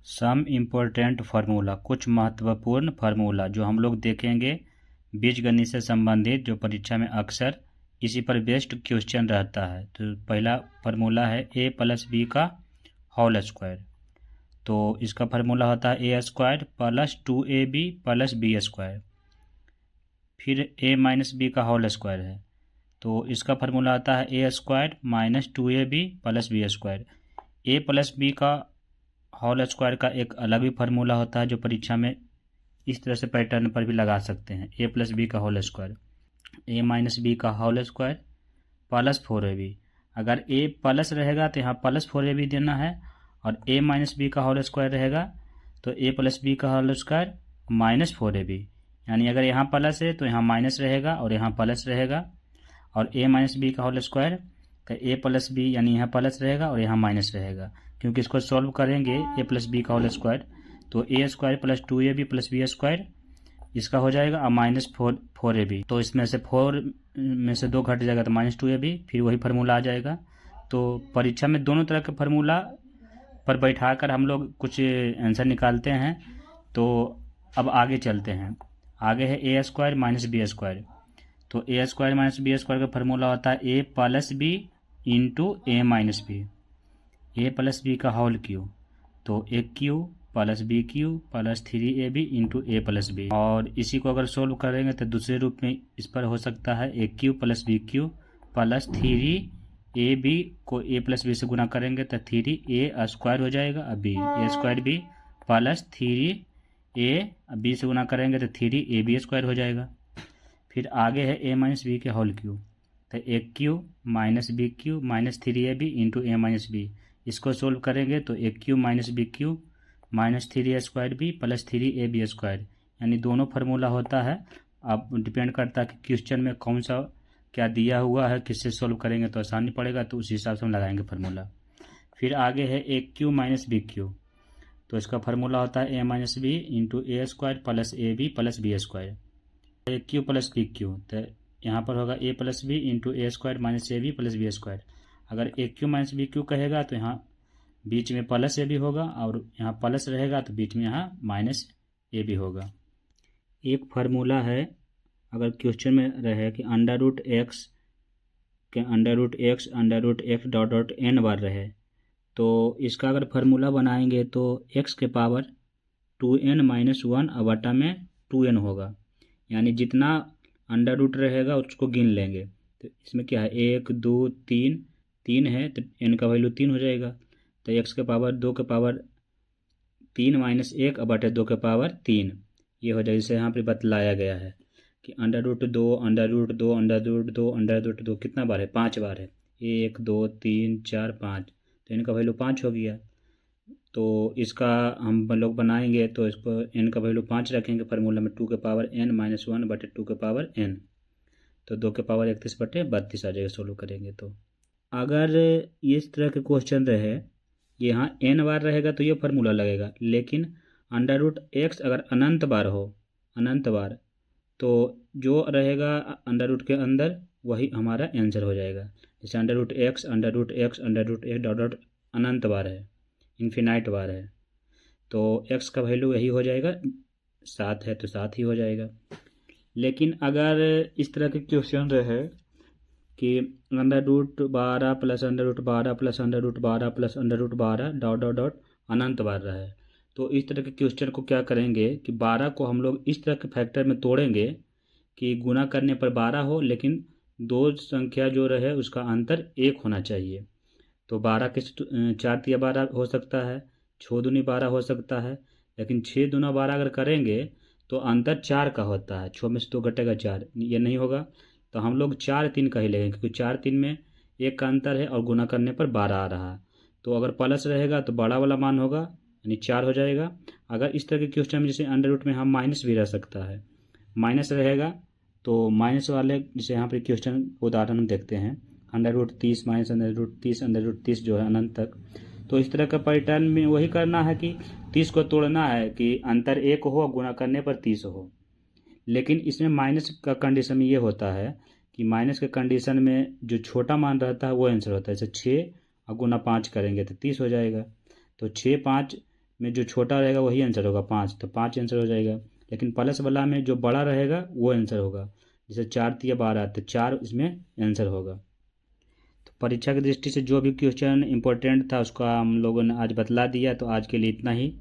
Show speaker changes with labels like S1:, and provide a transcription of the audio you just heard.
S1: Some important formula, कुछ महत्वपूर्ण formula जो हम लोग देखेंगे बीजगणित से संबंधित, जो परीक्षा में अक्सर इसी पर बेस्ड क्वेश्चन रहता है। तो पहला फार्मूला है a प्लस बी का होल स्क्वायर। तो इसका फार्मूला होता है A square plus 2ab plus B square. फिर a माइनस बी का होल स्क्वायर है, तो इसका फार्मूला आता है A square minus 2ab plus B square. a plus B का होल स्क्वायर का एक अलग भी फार्मूला होता है, जो परीक्षा में इस तरह से पैटर्न पर भी लगा सकते हैं। a प्लस बी का whole square, a minus B का होल स्क्वायर प्लस 4ab। अगर a प्लस रहेगा तो यहाँ प्लस 4ab देना है, और a माइनस बी का होल स्क्वायर रहेगा तो a प्लस बी का होल स्क्वायर माइनस 4ab। यानी अगर यहाँ प्लस है तो यहाँ माइनस रहेगा और यहाँ प्लस रहेगा, और a माइनस बी का होल स्क्वायर तो a प्लस बी यानी यहाँ प्लस रहेगा और यहाँ माइनस रहेगा। क्योंकि इसको सॉल्व करेंगे a प्लस बी का होल स्क्वायर, तो a square plus 2ab plus B square इसका हो जाएगा, और माइनस 4ab। तो इसमें से 4 में से 2 घट जाएगा तो माइनस 2ab, फिर वही फार्मूला आ जाएगा। तो परीक्षा में दोनों तरह के फार्मूला पर बैठाकर हम लोग कुछ आंसर निकालते हैं। तो अब आगे चलते हैं। आगे है A square minus B square. तो A square minus B square का फार्मूला होता है A plus B into A minus B. A plus B का होल क्यू, तो A cube plus B cube plus 3ab into A plus B. और इसी को अगर सोल्व करेंगे तो दूसरे रूप में इस पर हो सकता है ए cube plus B cube plus 3ab को ए प्लस बी से गुना करेंगे तो 3a स्क्वायर हो जाएगा, अब B A square B plus 3a B से गुना करेंगे तो 3ab स्क्वायर हो जाएगा। फिर आगे है ए माइनस बी के होल क्यू, तो A cube minus B cube minus 3ab into A minus B. इसको सोल्व करेंगे तो A cube minus B cube minus 3a square B plus 3ab square. यानी दोनों फार्मूला होता है। अब डिपेंड करता है कि क्वेश्चन में कौन सा क्या दिया हुआ है, किससे सोल्व करेंगे तो आसानी पड़ेगा, तो उस हिसाब से हम लगाएंगे फार्मूला। फिर आगे है ए क्यू माइनस बी क्यू, तो इसका फार्मूला होता है ए minus b into a square plus a b plus B square. A cube plus B cube, तो यहाँ पर होगा a plus B into a square minus a b plus B square. अगर a cube minus B cube कहेगा तो यहाँ बीच में plus ए भी होगा, और यहाँ प्लस रहेगा तो बीच में यहाँ माइनस ए भी होगा। एक फार्मूला है, अगर क्वेश्चन में रहे कि under root X dot dot N बार रहे, तो इसका अगर फार्मूला बनाएंगे तो एक्स के पावर 2n माइनस 1 बटा में 2n होगा। यानी जितना अंडर रूट रहेगा उसको गिन लेंगे। तो इसमें क्या है, 1 2 3 है, तो n का वैल्यू 3 हो जाएगा। तो एक्स के पावर 2 के पावर 3 माइनस 1 बटे 2 के पावर 3, ये हो जाएगा। जैसे यहाँ पर बतलाया गया है कि under root 2 under root 2 under root 2 under root 2 कितना बार है, 5 बार है। 1 2 3 4 5, तो इनका वैल्यू 5 हो गया। तो इसका हम लोग बनाएंगे तो इसको n का वैल्यू 5 रखेंगे फार्मूला में, 2 के पावर n माइनस 1 बटे 2 के पावर n, तो 2 के पावर 31 बटे 32 आ जाएगा सोल्व करेंगे। तो अगर इस तरह के क्वेश्चन रहे, यहाँ n बार रहेगा तो ये फार्मूला लगेगा, लेकिन अंडर रूट एक्स अगर अनंत बार हो, अनंत बार, तो जो रहेगा अंडर रूट के अंदर वही हमारा आंसर हो जाएगा। जैसे under root X dot dot अनंत बार है, इन्फिनाइट बार है, तो x का वैल्यू यही हो जाएगा, 7 है तो 7 ही हो जाएगा। लेकिन अगर इस तरह के क्वेश्चन रहे कि under root 12 plus under root 12 plus under root 12 plus under root 12 dot dot dot अनंत बार रहे, तो इस तरह के क्वेश्चन को क्या करेंगे कि 12 को हम लोग इस तरह के फैक्टर में तोड़ेंगे कि गुना करने पर 12 हो, लेकिन दो संख्या जो रहे उसका अंतर 1 होना चाहिए। तो 12 के 4 तिया 12 हो सकता है, 6 दूनी 12 हो सकता है, लेकिन 6 दूना 12 अगर करेंगे तो अंतर 4 का होता है। 6 में से 2 घटेगा 4, ये नहीं होगा। तो हम लोग 4 3 का ही लेंगे, क्योंकि 4 3 में 1 का अंतर है और गुना करने पर 12 आ रहा है। तो अगर प्लस रहेगा तो बड़ा वाला मान होगा, यानी 4 हो जाएगा। अगर इस तरह के क्वेश्चन में जैसे अंडर रूट में हम माइनस भी रह सकता है, माइनस रहेगा तो माइनस वाले, जैसे यहाँ पर क्वेश्चन उदाहरण देखते हैं, under root 30 minus under root 30 under root 30 जो है अनंत तक। तो इस तरह का पैटर्न में वही करना है कि 30 को तोड़ना है कि अंतर 1 हो, गुना करने पर 30 हो। लेकिन इसमें माइनस का कंडीशन में ये होता है कि माइनस के कंडीशन में जो छोटा मान रहता है वो आंसर होता है। जैसे 6 और गुना 5 करेंगे तो 30 हो जाएगा। तो 6 5 में जो छोटा रहेगा वही आंसर होगा 5, तो 5 आंसर हो जाएगा। लेकिन प्लस वाला में जो बड़ा रहेगा वो आंसर होगा। जैसे 4 तिया 12, तो 4 इसमें आंसर होगा। तो परीक्षा की दृष्टि से जो भी क्वेश्चन इंपॉर्टेंट था उसका हम लोगों ने आज बतला दिया। तो आज के लिए इतना ही।